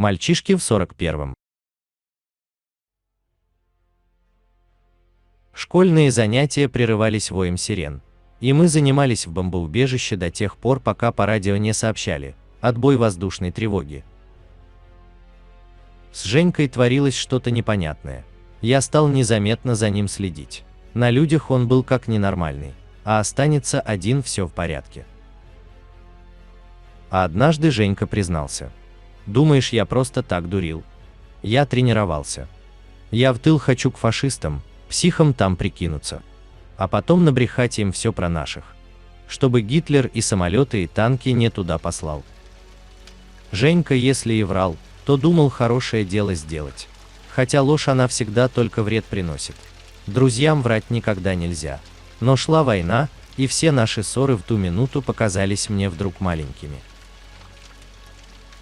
Мальчишки в 41-м. Школьные занятия прерывались воем сирен, и мы занимались в бомбоубежище до тех пор, пока по радио не сообщали «отбой воздушной тревоги». С Женькой творилось что-то непонятное. Я стал незаметно за ним следить. На людях он был как ненормальный, а останется один — все в порядке. А однажды Женька признался: «Думаешь, я просто так дурил? Я тренировался. Я в тыл хочу к фашистам, психам там прикинуться, а потом набрехать им все про наших, чтобы Гитлер и самолеты, и танки не туда послал». Женька, если и врал, то думал хорошее дело сделать. Хотя ложь, она всегда только вред приносит. Друзьям врать никогда нельзя. Но шла война, и все наши ссоры в ту минуту показались мне вдруг маленькими.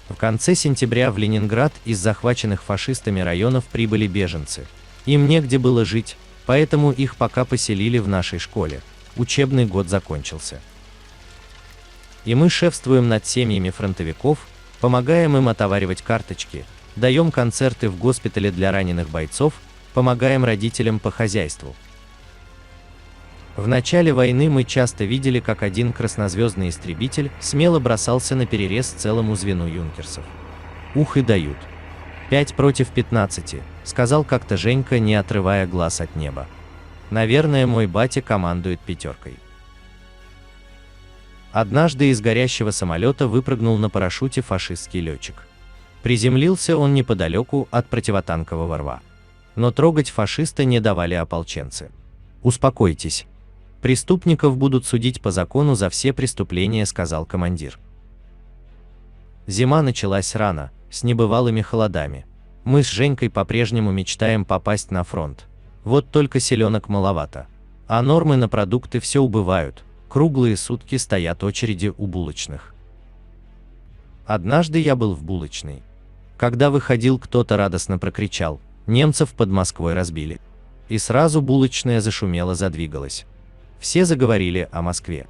В конце сентября в Ленинград из захваченных фашистами районов прибыли беженцы. Им негде было жить, поэтому их пока поселили в нашей школе. Учебный год закончился. И мы шефствуем над семьями фронтовиков, помогаем им отоваривать карточки, даем концерты в госпитале для раненых бойцов, помогаем родителям по хозяйству. В начале войны мы часто видели, как один краснозвездный истребитель смело бросался на перерез целому звену юнкерсов. Ух, и дают. 5 против 15, сказал как-то Женька, не отрывая глаз от неба. Наверное, мой батя командует пятеркой. Однажды из горящего самолета выпрыгнул на парашюте фашистский летчик. Приземлился он неподалеку от противотанкового рва. Но трогать фашиста не давали ополченцы. «Успокойтесь. Преступников будут судить по закону за все преступления», — сказал командир. Зима началась рано, с небывалыми холодами. Мы с Женькой по-прежнему мечтаем попасть на фронт. Вот только селенок маловато. А нормы на продукты все убывают, круглые сутки стоят очереди у булочных. Однажды я был в булочной. Когда выходил, кто-то радостно прокричал: «Немцев под Москвой разбили». И сразу булочная зашумела, задвигалась. Все заговорили о Москве.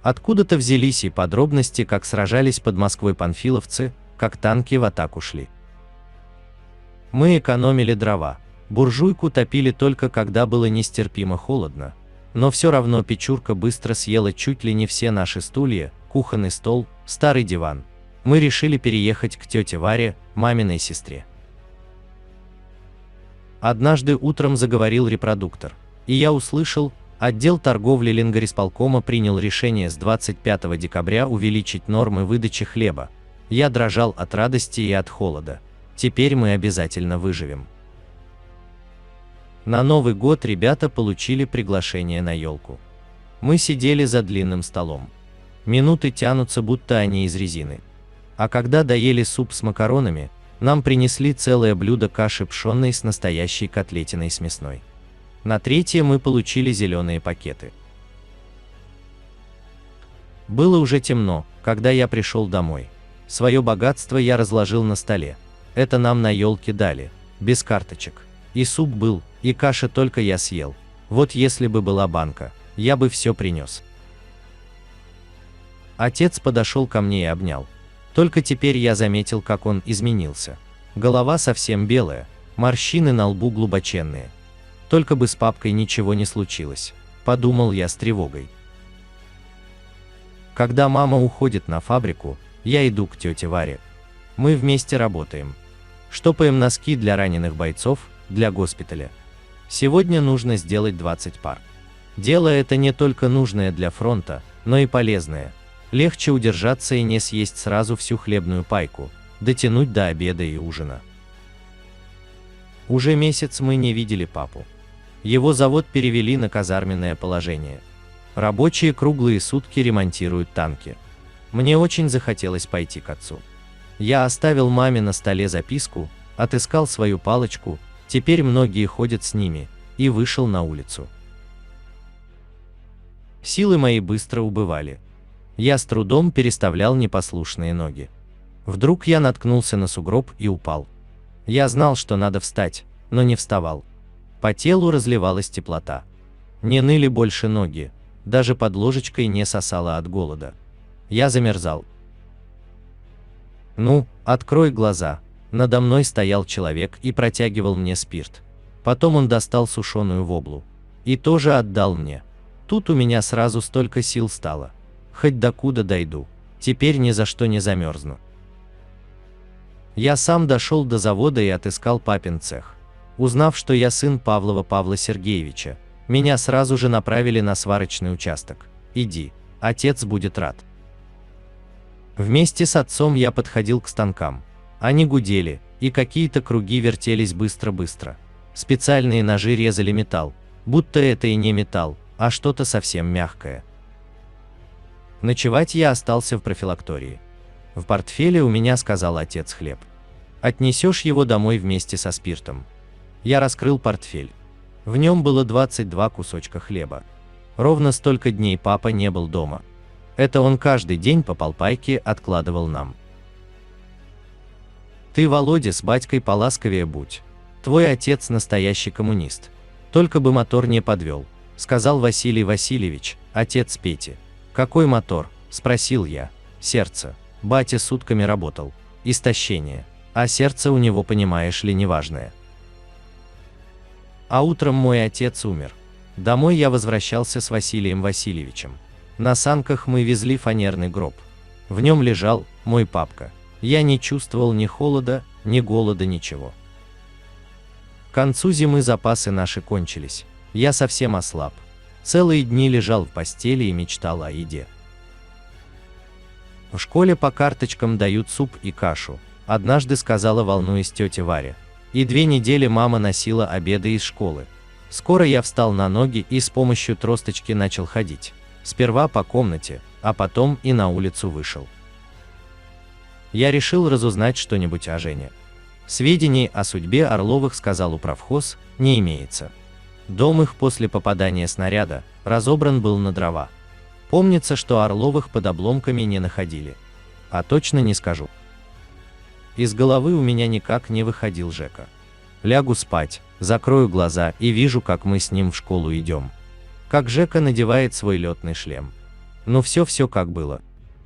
Откуда-то взялись и подробности, как сражались под Москвой панфиловцы, как танки в атаку шли. Мы экономили дрова, буржуйку топили только когда было нестерпимо холодно, но все равно печурка быстро съела чуть ли не все наши стулья, кухонный стол, старый диван. Мы решили переехать к тете Варе, маминой сестре. Однажды утром заговорил репродуктор, и я услышал: отдел торговли Ленгорисполкома принял решение с 25 декабря увеличить нормы выдачи хлеба. Я дрожал от радости и от холода. Теперь мы обязательно выживем. На Новый год ребята получили приглашение на елку. Мы сидели за длинным столом. Минуты тянутся, будто они из резины. А когда доели суп с макаронами, нам принесли целое блюдо каши пшенной с настоящей котлетиной с мясной. На третье мы получили зеленые пакеты. Было уже темно, когда я пришел домой. Свое богатство я разложил на столе. Это нам на елке дали, без карточек. И суп был, и каша, только я съел. Вот если бы была банка, я бы все принес. Отец подошел ко мне и обнял. Только теперь я заметил, как он изменился. Голова совсем белая, морщины на лбу глубоченные. Только бы с папкой ничего не случилось, подумал я с тревогой. Когда мама уходит на фабрику, я иду к тете Варе. Мы вместе работаем. Штопаем носки для раненых бойцов, для госпиталя. Сегодня нужно сделать 20 пар. Дело это не только нужное для фронта, но и полезное. Легче удержаться и не съесть сразу всю хлебную пайку, дотянуть до обеда и ужина. Уже месяц мы не видели папу. Его завод перевели на казарменное положение. Рабочие круглые сутки ремонтируют танки. Мне очень захотелось пойти к отцу. Я оставил маме на столе записку, отыскал свою палочку, теперь многие ходят с ними, и вышел на улицу. Силы мои быстро убывали. Я с трудом переставлял непослушные ноги. Вдруг я наткнулся на сугроб и упал. Я знал, что надо встать, но не вставал. По телу разливалась теплота. Не ныли больше ноги, даже под ложечкой не сосало от голода. Я замерзал. «Ну, открой глаза», Надо мной стоял человек и протягивал мне спирт. Потом он достал сушеную воблу. И тоже отдал мне. Тут у меня сразу столько сил стало. Хоть докуда дойду. Теперь ни за что не замерзну. Я сам дошел до завода и отыскал папин цех. Узнав, что я сын Павлова Павла Сергеевича, меня сразу же направили на сварочный участок. Иди, отец будет рад. Вместе с отцом я подходил к станкам. Они гудели, и какие-то круги вертелись быстро-быстро. Специальные ножи резали металл, будто это и не металл, а что-то совсем мягкое. Ночевать я остался в профилактории. В портфеле у меня, сказал отец, хлеб. Отнесешь его домой вместе со спиртом. Я раскрыл портфель. В нем было 22 кусочка хлеба. Ровно столько дней папа не был дома. Это он каждый день по полпайке откладывал нам. Ты, Володя, с батькой поласковее будь. Твой отец настоящий коммунист. Только бы мотор не подвел, сказал Василий Васильевич, отец Пети. Какой мотор? Спросил я. Сердце. Батя сутками работал. Истощение. А сердце у него, понимаешь ли, неважное. А утром мой отец умер. Домой я возвращался с Василием Васильевичем. На санках мы везли фанерный гроб. В нем лежал мой папка. Я не чувствовал ни холода, ни голода, ничего. К концу зимы запасы наши кончились. Я совсем ослаб. Целые дни лежал в постели и мечтал о еде. В школе по карточкам дают суп и кашу, однажды сказала, волнуясь, тетя Варя. И 2 недели мама носила обеды из школы. Скоро я встал на ноги и с помощью тросточки начал ходить. Сперва по комнате, а потом и на улицу вышел. Я решил разузнать что-нибудь о Жене. Сведений о судьбе Орловых, сказал управхоз, не имеется. Дом их после попадания снаряда разобран был на дрова. Помнится, что Орловых под обломками не находили. А точно не скажу. Из головы у меня никак не выходил Жека. Лягу спать, закрою глаза и вижу, как мы с ним в школу идем. Как Жека надевает свой летный шлем. Ну все как было.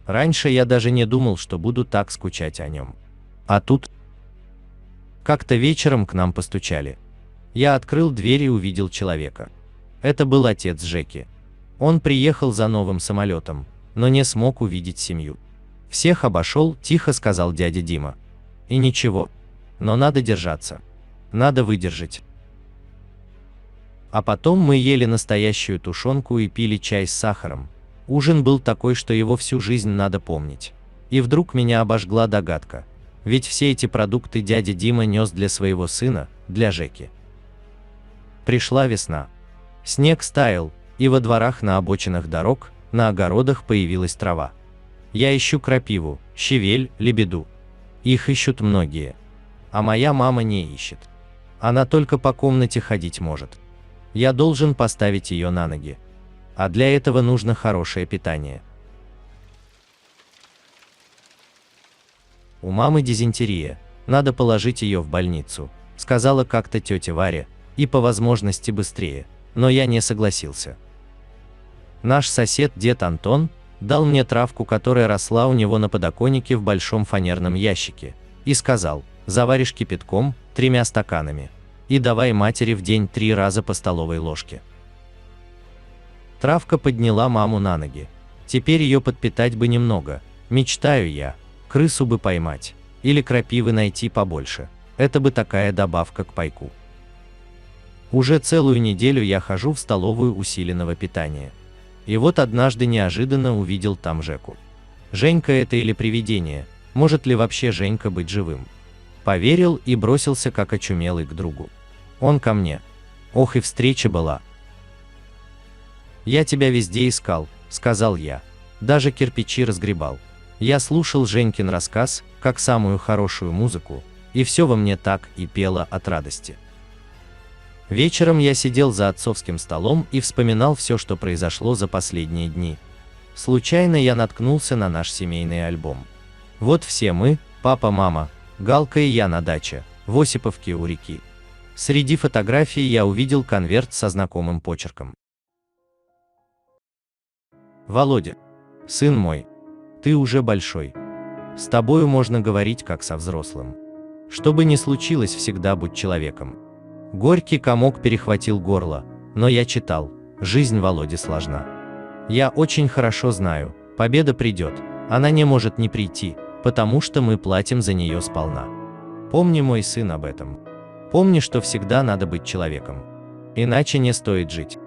Раньше я даже не думал, что буду так скучать о нем. А тут... Как-то вечером к нам постучали. Я открыл дверь и увидел человека. Это был отец Жеки. Он приехал за новым самолетом, но не смог увидеть семью. Всех обошел, тихо сказал дядя Дима. И ничего. Но надо держаться. Надо выдержать. А потом мы ели настоящую тушенку и пили чай с сахаром. Ужин был такой, что его всю жизнь надо помнить. И вдруг меня обожгла догадка. Ведь все эти продукты дядя Дима нес для своего сына, для Жеки. Пришла весна. Снег стаял, и во дворах, на обочинах дорог, на огородах появилась трава. Я ищу крапиву, щавель, лебеду. Их ищут многие. А моя мама не ищет. Она только по комнате ходить может. Я должен поставить ее на ноги. А для этого нужно хорошее питание. У мамы дизентерия, надо положить ее в больницу, сказала как-то тетя Варя, и по возможности быстрее, но я не согласился. Наш сосед дед Антон дал мне травку, которая росла у него на подоконнике в большом фанерном ящике, и сказал: заваришь кипятком 3 стаканами, и давай матери в день 3 раза по столовой ложке. Травка подняла маму на ноги. Теперь ее подпитать бы немного, мечтаю я, крысу бы поймать, или крапивы найти побольше, это бы такая добавка к пайку. Уже целую неделю я хожу в столовую усиленного питания. И вот однажды неожиданно увидел там Жеку. Женька это или привидение, может ли вообще Женька быть живым? Поверил и бросился как очумелый к другу. Он ко мне. Ох и встреча была. «Я тебя везде искал», — сказал я. Даже кирпичи разгребал. Я слушал Женькин рассказ, как самую хорошую музыку, и все во мне так и пело от радости. Вечером я сидел за отцовским столом и вспоминал все, что произошло за последние дни. Случайно я наткнулся на наш семейный альбом. Вот все мы, папа, мама, Галка и я на даче, в Осиповке у реки. Среди фотографий я увидел конверт со знакомым почерком. Володя, сын мой, ты уже большой. С тобою можно говорить как со взрослым. Что бы ни случилось, всегда будь человеком. Горький комок перехватил горло, но я читал. Жизнь Володи сложна. Я очень хорошо знаю, победа придет, она не может не прийти, потому что мы платим за нее сполна. Помни, мой сын, об этом. Помни, что всегда надо быть человеком. Иначе не стоит жить.